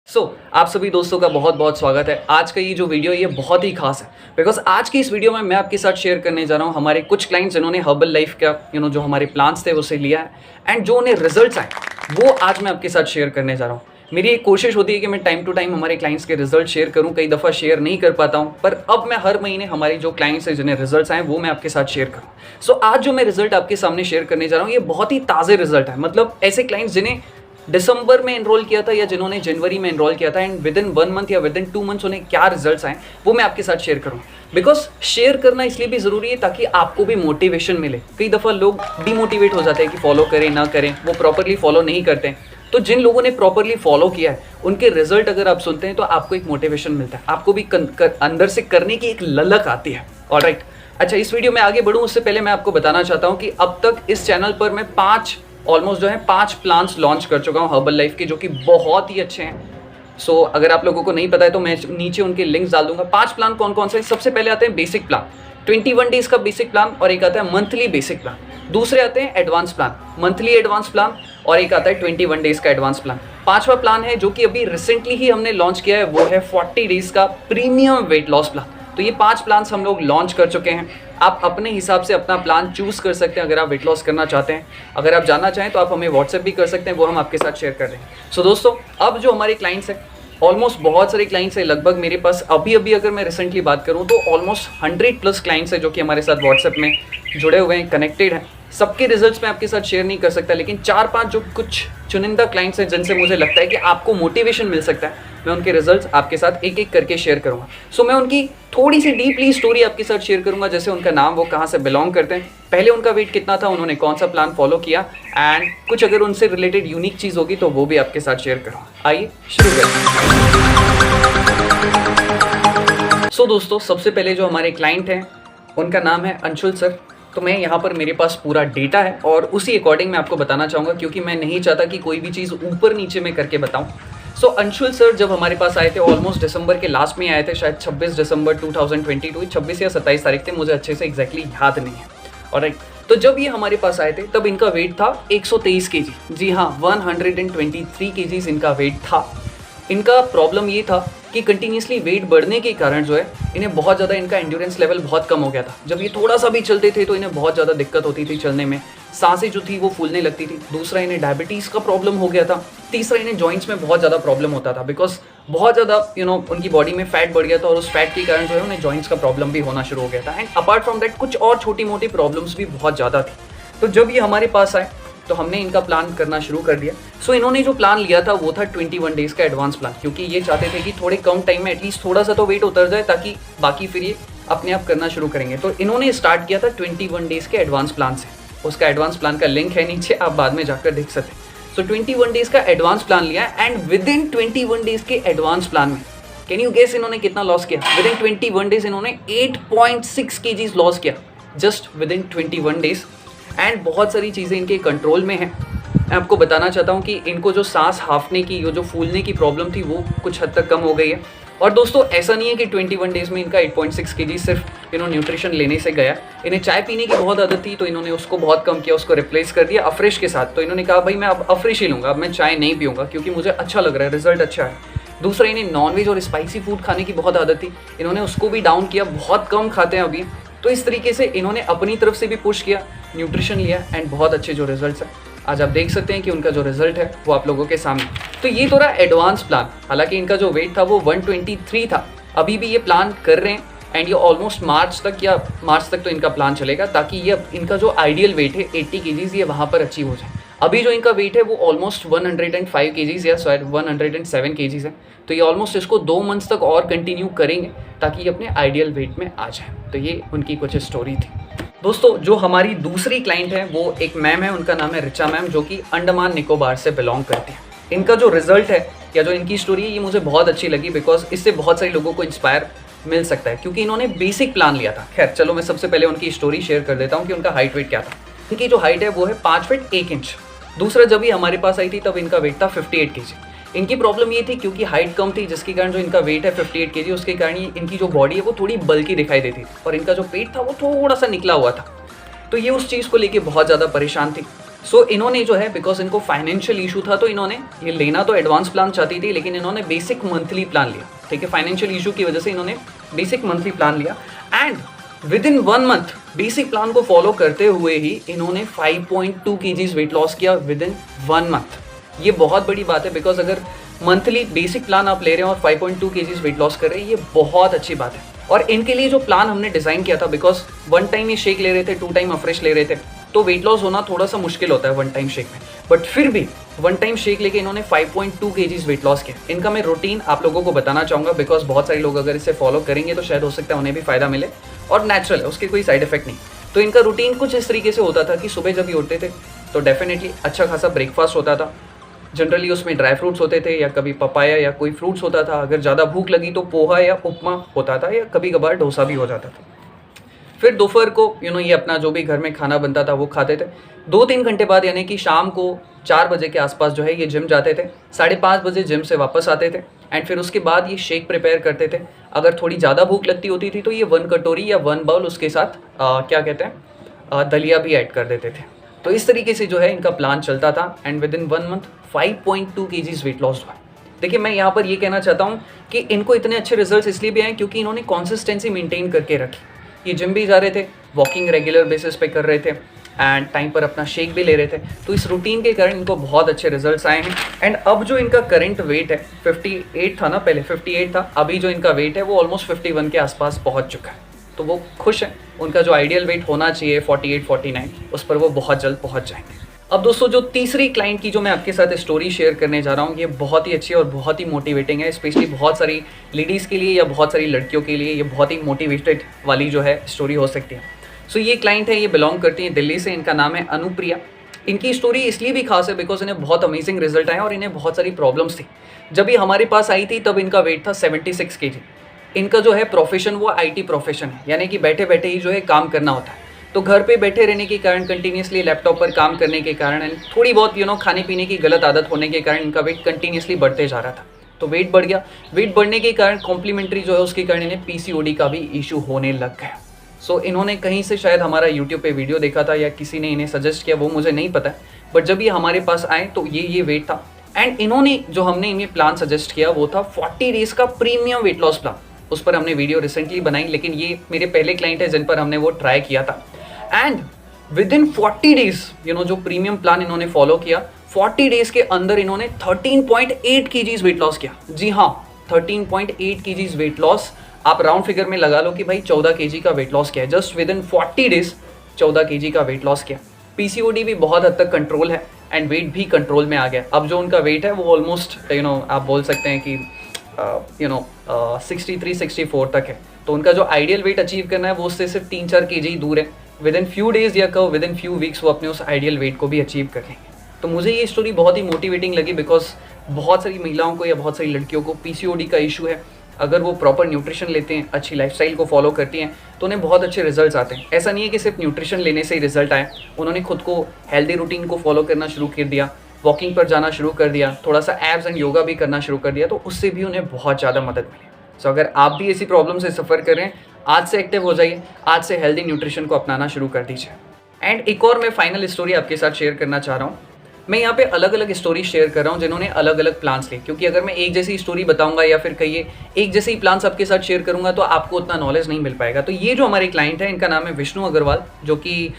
आप सभी दोस्तों का बहुत बहुत स्वागत है। आज का ये जो वीडियो ये बहुत ही खास है बिकॉज आज की इस वीडियो में मैं आपके साथ शेयर करने जा रहा हूँ हमारे कुछ क्लाइंट्स जिन्होंने हर्बल लाइफ का जो हमारे प्लान्स थे उसे लिया है एंड जो उन्हें रिजल्ट्स आए वो आज मैं आपके साथ शेयर करने जा रहा हूँ। मेरी एक कोशिश होती है कि मैं टाइम टू टाइम हमारे क्लाइंट्स के रिजल्ट शेयर करूँ, कई दफ़ा शेयर नहीं कर पाता हूँ, पर अब मैं हर महीने हमारे जो क्लाइंट्स हैं जिन्हें रिजल्ट्स आए वो मैं आपके साथ शेयर करूँ। आज जो मैं रिजल्ट आपके सामने शेयर करने जा रहा हूँ ये बहुत ही ताज़े रिजल्ट है। मतलब ऐसे क्लाइंट्स जिन्हें दिसंबर में एनरोल किया था या जिन्होंने जनवरी में एनरोल किया था एंड विद इन 1 मंथ या विद इन 2 मंथ्स उन्हें क्या रिजल्ट्स आए वो मैं आपके साथ शेयर करूँ। बिकॉज शेयर करना इसलिए भी ज़रूरी है ताकि आपको भी मोटिवेशन मिले। कई दफ़ा लोग डिमोटिवेट हो जाते हैं कि फॉलो करें ना करें, वो प्रॉपरली फॉलो नहीं करते हैं। तो जिन लोगों ने प्रॉपरली फॉलो किया है उनके रिजल्ट अगर आप सुनते हैं तो आपको एक मोटिवेशन मिलता है, आपको भी अंदर से करने की एक ललक आती है। ऑलराइट, अच्छा इस वीडियो में आगे बढ़ूँ उससे पहले मैं आपको बताना चाहता हूँ कि अब तक इस चैनल पर मैं ऑलमोस्ट 5 प्लान्स लॉन्च कर चुका हूँ हर्बल लाइफ के, जो कि बहुत ही अच्छे हैं। अगर आप लोगों को नहीं पता है तो मैं नीचे उनके लिंक्स डाल दूंगा। 5 प्लान कौन कौन से? सबसे पहले आते हैं बेसिक प्लान, 21 डेज का बेसिक प्लान, और एक आता है मंथली बेसिक प्लान। दूसरे आते हैं advance plan, monthly advance plan, और एक आता है 21 डेज का एडवांस प्लान। 5वां प्लान है जो कि अभी रिसेंटली ही हमने लॉन्च किया है, वो है 40 डेज का प्रीमियम वेट लॉस प्लान। तो ये 5 प्लान्स हम लोग लॉन्च कर चुके हैं। आप अपने हिसाब से अपना प्लान चूज़ कर सकते हैं अगर आप वेट लॉस करना चाहते हैं। अगर आप जानना चाहें तो आप हमें व्हाट्सएप भी कर सकते हैं, वो हम आपके साथ शेयर कर रहे हैं। दोस्तों अब जो हमारे क्लाइंट्स हैं, ऑलमोस्ट बहुत सारे क्लाइंट्स हैं, लगभग मेरे पास अभी अगर मैं रिसेंटली बात करूं तो ऑलमोस्ट 100+ क्लाइंट्स हैं जो कि हमारे साथ व्हाट्सएप में जुड़े हुए हैं, कनेक्टेड हैं। सबके रिजल्ट्स मैं आपके साथ शेयर नहीं कर सकता, लेकिन 4-5 जो कुछ चुनिंदा क्लाइंट्स हैं जिनसे मुझे लगता है कि आपको मोटिवेशन मिल सकता है, मैं उनके रिजल्ट्स आपके साथ एक एक करके शेयर करूंगा। मैं उनकी थोड़ी सी डीपली स्टोरी आपके साथ शेयर करूंगा, जैसे उनका नाम, वो कहाँ से बिलोंग करते हैं, पहले उनका वेट कितना था, उन्होंने कौन सा प्लान फॉलो किया, एंड कुछ अगर उनसे रिलेटेड यूनिक चीज़ होगी तो वो भी आपके साथ शेयर करूँगा। आइए शुरू करते हैं। दोस्तों सबसे पहले जो हमारे क्लाइंट हैं उनका नाम है अंशुल सर। तो मैं यहाँ पर मेरे पास पूरा डेटा है और उसी अकॉर्डिंग मैं आपको बताना चाहूँगा, क्योंकि मैं नहीं चाहता कि कोई भी चीज़ ऊपर नीचे में करके बताऊँ। अंशुल सर जब हमारे पास आए थे ऑलमोस्ट दिसंबर के लास्ट में आए थे, शायद 26 दिसंबर 2022, 26 या 27 तारीख थे, मुझे अच्छे से एग्जैक्टली याद नहीं है। ऑलराइट, तो जब ये हमारे पास आए थे तब इनका वेट था 123 kg। जी हाँ, 123 kg इनका वेट था। इनका प्रॉब्लम ये था कि कंटिन्यूसली वेट बढ़ने के कारण जो है इन्हें बहुत ज़्यादा, इनका एंड्योरेंस लेवल बहुत कम हो गया था। जब ये थोड़ा सा भी चलते थे तो इन्हें बहुत ज़्यादा दिक्कत होती थी चलने में, सांसें जो थी वो फूलने लगती थी। दूसरा, इन्हें डायबिटीज़ का प्रॉब्लम हो गया था। तीसरा, इन्हें जॉइंट्स में बहुत ज़्यादा प्रॉब्लम होता था बिकॉज बहुत ज़्यादा उनकी बॉडी में फैट बढ़ गया था और उस फैट के कारण जो है उन्हें जॉइंट्स का प्रॉब्लम भी होना शुरू हो गया था। एंड अपार्ट फ्रॉम दैट कुछ और छोटी मोटी प्रॉब्लम्स भी बहुत ज़्यादा थी। तो जब ये हमारे पास आए तो हमने इनका प्लान करना शुरू कर दिया। इन्होंने जो प्लान लिया था वो था 21 डेज का एडवांस प्लान, क्योंकि ये चाहते थे कि थोड़े कम टाइम में एटलीस्ट थोड़ा सा तो वेट उतर जाए ताकि बाकी फिर ये अपने आप करना शुरू करेंगे। तो इन्होंने स्टार्ट किया था 21 डेज के एडवांस प्लान से। उसका एडवांस प्लान का लिंक है नीचे, आप बाद में जाकर देख सकते हैं। 21 डेज का एडवांस प्लान लिया एंड विद इन 21 डेज के एडवांस प्लान में कैन यू गेस इन्होंने कितना लॉस किया? विद इन 21 डेज इन्होंने 8.6 kg लॉस किया, just with in 21 days. And बहुत सारी चीज़ें इनके कंट्रोल में हैं। मैं आपको बताना चाहता हूँ कि इनको जो सांस हाफने की, जो फूलने की प्रॉब्लम थी वो कुछ हद तक कम हो गई है। और दोस्तों ऐसा नहीं है कि 21 डेज में इनका 8.6 kg सिर्फ न्यूट्रिशन लेने से गया। इन्हें चाय पीने की बहुत आदत थी तो इन्होंने उसको बहुत कम किया, उसको रिप्लेस कर दिया अफ्रेश के साथ। तो इन्होंने कहा भाई मैं अब अफ्रेश ही लूँगा, अब मैं चाय नहीं पीऊँगा क्योंकि मुझे अच्छा लग रहा है, रिजल्ट अच्छा है। दूसरा, इन्हें नॉनवेज और स्पाइसी फूड खाने की बहुत आदत थी, इन्होंने उसको भी डाउन किया, बहुत कम खाते हैं अभी। तो इस तरीके से इन्होंने अपनी तरफ से भी पुश किया, न्यूट्रिशन लिया एंड बहुत अच्छे जो रिजल्ट्स हैं आज आप देख सकते हैं कि उनका जो रिजल्ट है वो आप लोगों के सामने। तो ये थोड़ा एडवांस प्लान, हालांकि इनका जो वेट था वो 123 था। अभी भी ये प्लान कर रहे हैं एंड ये ऑलमोस्ट मार्च तक तो इनका प्लान चलेगा ताकि ये इनका जो आइडियल वेट है 80 kg ये वहाँ पर अचीव हो जाए। अभी जो इनका वेट है वो ऑलमोस्ट 105 kg या शायद 107 kg है। तो ये ऑलमोस्ट इसको 2 मंथ्स तक और कंटिन्यू करेंगे ताकि ये अपने आइडियल वेट में आ जाए। तो ये उनकी कुछ स्टोरी थी। दोस्तों जो हमारी दूसरी क्लाइंट है वो एक मैम है, उनका नाम है रिचा मैम, जो कि अंडमान निकोबार से बिलोंग करती हैं। इनका जो रिजल्ट है या जो इनकी स्टोरी है ये मुझे बहुत अच्छी लगी बिकॉज इससे बहुत सारे लोगों को इंस्पायर मिल सकता है, क्योंकि इन्होंने बेसिक प्लान लिया था। खैर चलो मैं सबसे पहले उनकी स्टोरी शेयर कर देता हूँ कि उनका हाइट वेट क्या था। इनकी जो हाइट है वो है 5 फीट 1 इंच। दूसरा, जब ये हमारे पास आई थी तब इनका वेट था 58 kg। इनकी प्रॉब्लम ये थी क्योंकि हाइट कम थी, जिसके कारण जो इनका वेट है 58 kg, उसके कारण इनकी जो बॉडी है वो थोड़ी बल्कि दिखाई देती थी और इनका जो पेट था वो थोड़ा सा निकला हुआ था। तो ये उस चीज़ को लेके बहुत ज़्यादा परेशान थी। सो इन्होंने जो है, बिकॉज इनको फाइनेंशियल इशू था, तो इन्होंने ये लेना तो एडवांस प्लान चाहती थी, लेकिन इन्होंने बेसिक मंथली प्लान लिया। ठीक है, फाइनेंशियल इशू की वजह से इन्होंने बेसिक मंथली प्लान लिया and with in 1 month basic plan को फॉलो करते हुए ही इन्होंने 5.2 kgs वेट लॉस किया विद इन 1 मंथ। ये बहुत बड़ी बात है, बिकॉज अगर मंथली बेसिक प्लान आप ले रहे हैं और 5.2 kgs वेट लॉस कर रहे हैं, ये बहुत अच्छी बात है। और इनके लिए जो प्लान हमने डिज़ाइन किया था, बिकॉज 1 टाइम ये शेक ले रहे थे, 2 टाइम अफ्रेश ले रहे थे, तो वेट लॉस होना थोड़ा सा मुश्किल होता है 1 टाइम शेक में, बट फिर भी 1 टाइम शेक लेके इन्होंने 5.2 kgs वेट लॉस किया। इनका मैं रूटीन आप लोगों को बताना चाहूँगा, बिकॉज बहुत सारे लोग अगर इसे फॉलो करेंगे तो शायद हो सकता है उन्हें भी फ़ायदा मिले, और नेचुरल है, उसके कोई साइड इफेक्ट नहीं। तो इनका रूटीन कुछ इस तरीके से होता था कि सुबह जब ये उठते थे तो डेफिनेटली अच्छा खासा ब्रेकफास्ट होता था। जनरली उसमें ड्राई फ्रूट्स होते थे या कभी पपाया या कोई फ्रूट्स होता था। अगर ज़्यादा भूख लगी तो पोहा या उपमा होता था, या कभी कभार डोसा भी हो जाता था। फिर दोपहर को ये अपना जो भी घर में खाना बनता था वो खाते थे। 2-3 घंटे बाद यानी कि शाम को 4 बजे के आसपास जो है ये जिम जाते थे। 5:30 बजे जिम से वापस आते थे एंड फिर उसके बाद ये शेक प्रिपेयर करते थे। अगर थोड़ी ज़्यादा भूख लगती होती थी तो ये 1 कटोरी या 1 बाउल उसके साथ क्या कहते हैं दलिया भी ऐड कर देते थे। तो इस तरीके से जो है इनका प्लान चलता था and with in 1 month 5.2 kgs weight loss हुआ। देखिए, मैं यहाँ पर ये कहना चाहता हूँ कि इनको इतने अच्छे रिजल्ट्स इसलिए भी आए क्योंकि इन्होंने कंसिस्टेंसी मेंटेन करके रखी। ये जिम भी जा रहे थे, वॉकिंग रेगुलर बेसिस पे कर रहे थे एंड टाइम पर अपना शेक भी ले रहे थे। तो इस रूटीन के कारण इनको बहुत अच्छे रिजल्ट्स आए हैं। एंड अब जो इनका करंट वेट है 58 था ना, पहले 58 था, अभी जो इनका वेट है वो ऑलमोस्ट 51 के आसपास पहुँच चुका है। तो वो खुश हैं। उनका जो आइडियल वेट होना चाहिए 48-49, उस पर वो बहुत जल्द पहुँच जाएंगे। अब दोस्तों, जो तीसरी क्लाइंट की जो मैं आपके साथ स्टोरी शेयर करने जा रहा हूँ, ये बहुत ही अच्छी और बहुत ही मोटिवेटिंग है, स्पेशली बहुत सारी लेडीज़ के लिए या बहुत सारी लड़कियों के लिए ये बहुत ही मोटिवेटेड वाली जो है स्टोरी हो सकती है। सो ये क्लाइंट है, ये बिलोंग करती है दिल्ली से, इनका नाम है अनुप्रिया। इनकी स्टोरी इसलिए भी खास है बिकॉज इन्हें बहुत अमेजिंग रिजल्ट आए और इन्हें बहुत सारी प्रॉब्लम्स थी। जब ये हमारे पास आई थी तब इनका वेट था 76 kg। इनका जो है प्रोफेशन वो IT प्रोफेशन है, यानी कि बैठे बैठे ही जो है काम करना होता है। तो घर पे बैठे रहने के कारण, कंटिन्यूसली लैपटॉप पर काम करने के कारण एंड थोड़ी बहुत खाने पीने की गलत आदत होने के कारण इनका वेट कंटिन्यूसली बढ़ते जा रहा था। तो वेट बढ़ गया। वेट बढ़ने के कारण कॉम्प्लीमेंट्री जो है उसके कारण इन्हें PCOD का भी इशू होने लग गया। सो इन्होंने कहीं से शायद हमारा यूट्यूब पे वीडियो देखा था या किसी ने इन्हें सजेस्ट किया, वो मुझे नहीं पता, बट जब ये हमारे पास आए तो ये वेट था। एंड इन्होंने जो हमने इन्हें प्लान सजेस्ट किया वो था 40 डेज का प्रीमियम वेट लॉस प्लान। उस पर हमने वीडियो रिसेंटली बनाई, लेकिन ये मेरे पहले क्लाइंट है जिन पर हमने वो ट्राई किया था। एंड विद इन 40 डेज जो प्रीमियम प्लान इन्होंने फॉलो किया, 40 डेज के अंदर इन्होंने 13.8 kgs वेट लॉस किया। जी हाँ, 13.8 kgs वेट लॉस। आप राउंड फिगर में लगा लो कि भाई 14 kg का वेट लॉस किया है। Just with in 40 days 14 kg का वेट लॉस किया। PCOD भी बहुत हद तक कंट्रोल है एंड वेट भी कंट्रोल में आ गया। अब जो उनका वेट है वो ऑलमोस्ट आप बोल सकते हैं कि 63-64 तक है। तो उनका जो आइडियल वेट अचीव करना है वो उससे सिर्फ 3-4 kg ही दूर है। विद इन फ्यू डेज या कहो विद इन फ्यू वीक्स वो अपने उस आइडियल वेट को भी अचीव कर लेंगे। तो मुझे ये स्टोरी बहुत ही मोटिवेटिंग लगी बिकॉज बहुत सारी महिलाओं को या बहुत सारी लड़कियों को PCOD का इशू है। अगर वो प्रॉपर न्यूट्रिशन लेते हैं, अच्छी लाइफस्टाइल को फॉलो करती हैं, तो उन्हें बहुत अच्छे रिजल्ट्स आते हैं। ऐसा नहीं है कि सिर्फ न्यूट्रिशन लेने से ही रिजल्ट आए। उन्होंने खुद को हेल्दी रूटीन को फॉलो करना शुरू कर दिया, वॉकिंग पर जाना शुरू कर दिया, थोड़ा सा एब्स एंड योगा भी करना शुरू कर दिया, तो उससे भी उन्हें बहुत ज़्यादा मदद मिली। सो अगर आप भी ऐसी प्रॉब्लम से सफ़र कर रहे हैं, आज से एक्टिव हो जाइए, आज से हेल्दी न्यूट्रिशन को अपनाना शुरू कर दीजिए। एंड एक और मैं फाइनल स्टोरी आपके साथ शेयर करना चाह रहा हूँ। मैं यहाँ पे अलग अलग स्टोरी शेयर कर रहा हूँ जिन्होंने अलग अलग प्लान्स लिए, क्योंकि अगर मैं एक जैसी स्टोरी बताऊंगा या फिर कहिए एक जैसे ही प्लान्स आपके साथ शेयर करूंगा तो आपको उतना नॉलेज नहीं मिल पाएगा। तो ये जो हमारे क्लाइंट है, इनका नाम है विष्णु अग्रवाल, जो कि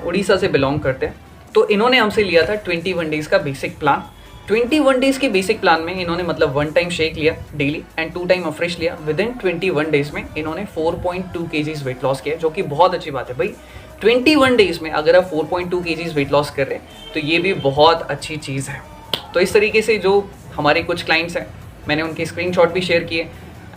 उड़ीसा से बिलोंग करते हैं। तो इन्होंने हमसे लिया था 21 डेज़ का बेसिक प्लान। 21 डेज़ के बेसिक प्लान में इन्होंने 1 टाइम शेक लिया डेली एंड 2 टाइम अफ्रेश लिया। विद इन 21 डेज़ में इन्होंने 4.2 kgs वेट लॉस किया, जो कि बहुत अच्छी बात है भाई। 21 डेज़ में अगर आप 4.2 kgs वेट लॉस कर रहे हैं तो ये भी बहुत अच्छी चीज़ है। तो इस तरीके से जो हमारे कुछ क्लाइंट्स हैं, मैंने उनके स्क्रीनशॉट भी शेयर किए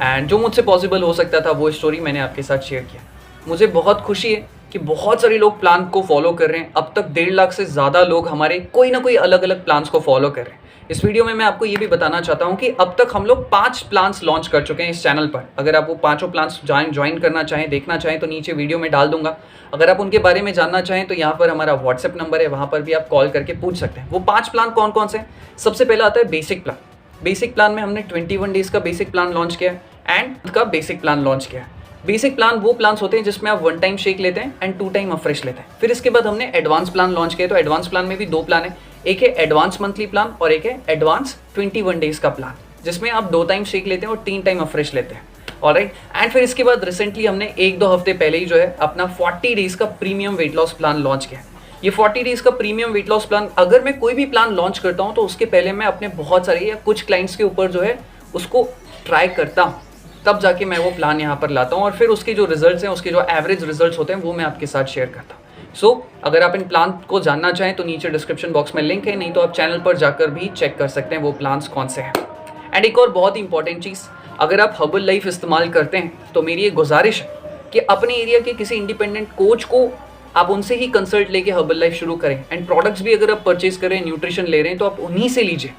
एंड जो मुझसे पॉसिबल हो सकता था वो स्टोरी मैंने आपके साथ शेयर किया। मुझे बहुत खुशी है कि बहुत सारे लोग प्लान को फॉलो कर रहे हैं। अब तक 1.5 लाख से ज़्यादा लोग हमारे कोई ना कोई अलग अलग प्लान्स को फॉलो कर रहे हैं। इस वीडियो में मैं आपको ये भी बताना चाहता हूँ कि अब तक हम लोग 5 प्लान्स लॉन्च कर चुके हैं इस चैनल पर। अगर आप वो 5 प्लान्स ज्वाइन करना चाहें, देखना चाहें, तो नीचे वीडियो में डाल दूंगा। अगर आप उनके बारे में जानना चाहें तो यहाँ पर हमारा व्हाट्सएप नंबर है, वहाँ पर भी आप कॉल करके पूछ सकते हैं। वो 5 प्लान कौन कौन से? सबसे पहला आता है बेसिक प्लान। बेसिक प्लान में हमने 21 डेज़ का बेसिक प्लान लॉन्च किया है एंड का बेसिक प्लान लॉन्च किया है। बेसिक प्लान वो प्लान्स होते हैं जिसमें आप 1 टाइम शेक लेते हैं एंड 2 टाइम अफ्रेश लेते हैं। फिर इसके बाद हमने एडवांस प्लान लॉन्च किया। तो एडवांस प्लान में भी 2 प्लान है, एक है एडवांस मंथली प्लान और एक है एडवांस 21 डेज का प्लान, जिसमें आप 2 टाइम शेक लेते हैं और 3 टाइम अफ्रेश लेते हैं। ऑलराइट, एंड फिर इसके बाद रिसेंटली हमने 1-2 हफ्ते पहले ही जो है अपना 40 डेज का premium weight loss plan launch किया। ये 40 डेज का प्रीमियम वेट लॉस प्लान, अगर मैं कोई भी प्लान लॉन्च करता हूँ तो उसके पहले मैं अपने बहुत सारे या कुछ क्लाइंट्स के ऊपर जो है उसको ट्राई करता हूँ, तब जाके मैं वो प्लान यहाँ पर लाता हूँ और फिर उसके जो रिजल्ट्स हैं, उसके जो एवरेज रिजल्ट्स होते हैं वो मैं आपके साथ शेयर करता हूँ। सो अगर आप इन प्लान को जानना चाहें तो नीचे डिस्क्रिप्शन बॉक्स में लिंक है, नहीं तो आप चैनल पर जाकर भी चेक कर सकते हैं वो प्लान्स कौन से हैं। एंड एक और बहुत ही इंपॉर्टेंट चीज़, अगर आप हर्बल लाइफ इस्तेमाल करते हैं तो मेरी ये गुजारिश है कि अपने एरिया के किसी इंडिपेंडेंट कोच को आप उनसे ही कंसल्ट लेके हर्बल लाइफ शुरू करें। एंड प्रोडक्ट्स भी अगर आप परचेज करें, न्यूट्रिशन ले रहे हैं तो आप उन्हीं से लीजिए।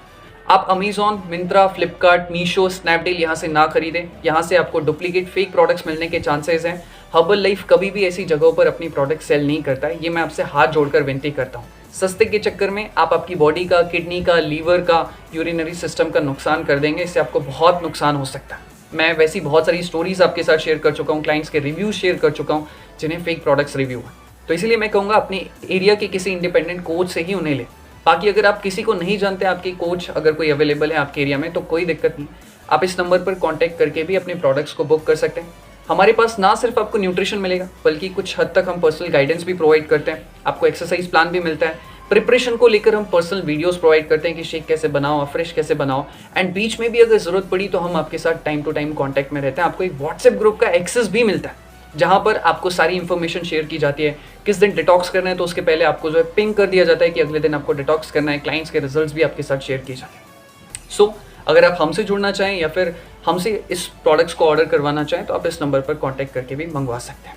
आप अमेजॉन, मिंत्रा, फ्लिपकार्ट, मीशो, स्नैपडील यहाँ से ना खरीदें, यहाँ से आपको डुप्लीकेट फेक प्रोडक्ट्स मिलने के चांसेस हैं। हर्बल लाइफ कभी भी ऐसी जगहों पर अपनी प्रोडक्ट सेल नहीं करता है, ये मैं आपसे हाथ जोड़कर विनती करता हूँ। सस्ते के चक्कर में आप आपकी बॉडी का, किडनी का, लीवर का, यूरिनरी सिस्टम का नुकसान कर देंगे, इससे आपको बहुत नुकसान हो सकता है। मैं वैसी बहुत सारी स्टोरीज आपके साथ शेयर कर चुका हूँ, क्लाइंट्स के रिव्यूज शेयर कर चुका हूँ जिन्हें फेक प्रोडक्ट्स रिव्यू है। तो इसीलिए मैं कहूँगा अपने एरिया के किसी इंडिपेंडेंट कोच से ही उन्हें लें। बाकी अगर आप किसी को नहीं जानते, आपकी कोच अगर कोई अवेलेबल है आपके एरिया में तो कोई दिक्कत नहीं, आप इस नंबर पर कांटेक्ट करके भी अपने प्रोडक्ट्स को बुक कर सकते हैं। हमारे पास ना सिर्फ आपको न्यूट्रिशन मिलेगा बल्कि कुछ हद तक हम पर्सनल गाइडेंस भी प्रोवाइड करते हैं, आपको एक्सरसाइज प्लान भी मिलता है, प्रिपरेशन को लेकर हम पर्सनल वीडियोस प्रोवाइड करते हैं कि शेक कैसे बनाओ, फ्रेश कैसे बनाओ, एंड बीच में भी अगर ज़रूरत पड़ी तो हम आपके साथ टाइम टू टाइम कॉन्टैक्ट में रहते हैं। आपको एक व्हाट्सएप ग्रुप का एक्सेस भी मिलता है जहाँ पर आपको सारी इन्फॉर्मेशन शेयर की जाती है। किस दिन डिटॉक्स करना है तो उसके पहले आपको जो है पिंग कर दिया जाता है कि अगले दिन आपको डिटॉक्स करना है। क्लाइंट्स के रिजल्ट्स भी आपके साथ शेयर किए जाते हैं। सो अगर आप हमसे जुड़ना चाहें या फिर हमसे इस प्रोडक्ट्स को ऑर्डर करवाना चाहें तो आप इस नंबर पर कॉन्टैक्ट करके भी मंगवा सकते हैं।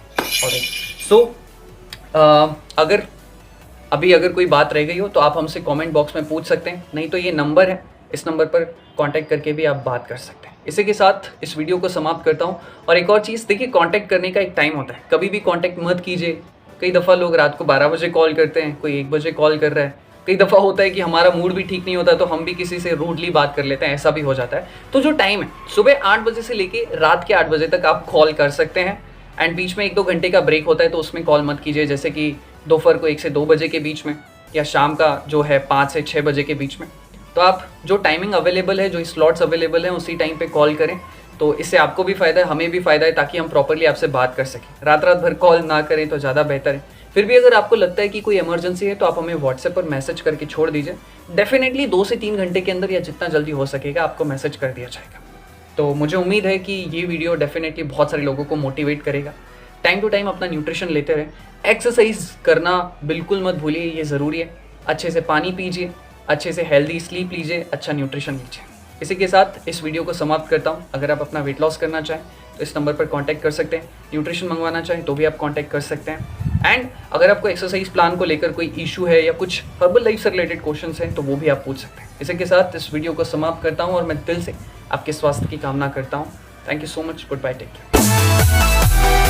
और अगर कोई बात रह गई हो तो आप हमसे कमेंट बॉक्स में पूछ सकते हैं, नहीं तो ये नंबर है, इस नंबर पर कांटेक्ट करके भी आप बात कर सकते हैं। इसी के साथ इस वीडियो को समाप्त करता हूं। और एक और चीज़, देखिए कांटेक्ट करने का एक टाइम होता है, कभी भी कांटेक्ट मत कीजिए। कई दफ़ा लोग रात को 12 बजे कॉल करते हैं, कोई 1 बजे कॉल कर रहा है। कई दफ़ा होता है कि हमारा मूड भी ठीक नहीं होता तो हम भी किसी से रूडली बात कर लेते हैं, ऐसा भी हो जाता है। तो जो टाइम है सुबह 8 बजे से लेके रात के 8 बजे तक आप कॉल कर सकते हैं। एंड बीच में 1-2 घंटे का ब्रेक होता है तो उसमें कॉल मत कीजिए, जैसे कि दोपहर को 1 से 2 बजे के बीच में या शाम का जो है 5 से 6 बजे के बीच में। तो आप जो टाइमिंग अवेलेबल है, जो स्लॉट्स अवेलेबल हैं उसी टाइम पे कॉल करें, तो इससे आपको भी फ़ायदा है, हमें भी फ़ायदा है, ताकि हम प्रॉपर्ली आपसे बात कर सकें। रात भर कॉल ना करें तो ज़्यादा बेहतर है। फिर भी अगर आपको लगता है कि कोई इमरजेंसी है तो आप हमें व्हाट्सएप पर मैसेज करके छोड़ दीजिए। डेफिनेटली 2 से 3 घंटे के अंदर या जितना जल्दी हो सकेगा आपको मैसेज कर दिया जाएगा। तो मुझे उम्मीद है कि ये वीडियो डेफिनेटली बहुत सारे लोगों को मोटिवेट करेगा। टाइम टू टाइम अपना न्यूट्रिशन लेते रहें, एक्सरसाइज करना बिल्कुल मत भूलिए, ये ज़रूरी है। अच्छे से पानी पीजिए, अच्छे से हेल्दी स्लीप लीजिए, अच्छा न्यूट्रिशन लीजिए। इसी के साथ इस वीडियो को समाप्त करता हूँ। अगर आप अपना वेट लॉस करना चाहें तो इस नंबर पर कांटेक्ट कर सकते हैं। न्यूट्रिशन मंगवाना चाहें तो भी आप कांटेक्ट कर सकते हैं। एंड अगर आपको एक्सरसाइज प्लान को लेकर कोई इशू है या कुछ हर्बल लाइफ से रिलेटेड क्वेश्चंस हैं तो वो भी आप पूछ सकते हैं। इसी के साथ इस वीडियो को समाप्त करता हूँ और मैं दिल से आपके स्वास्थ्य की कामना करता हूँ। Thank you so much, good bye, take care.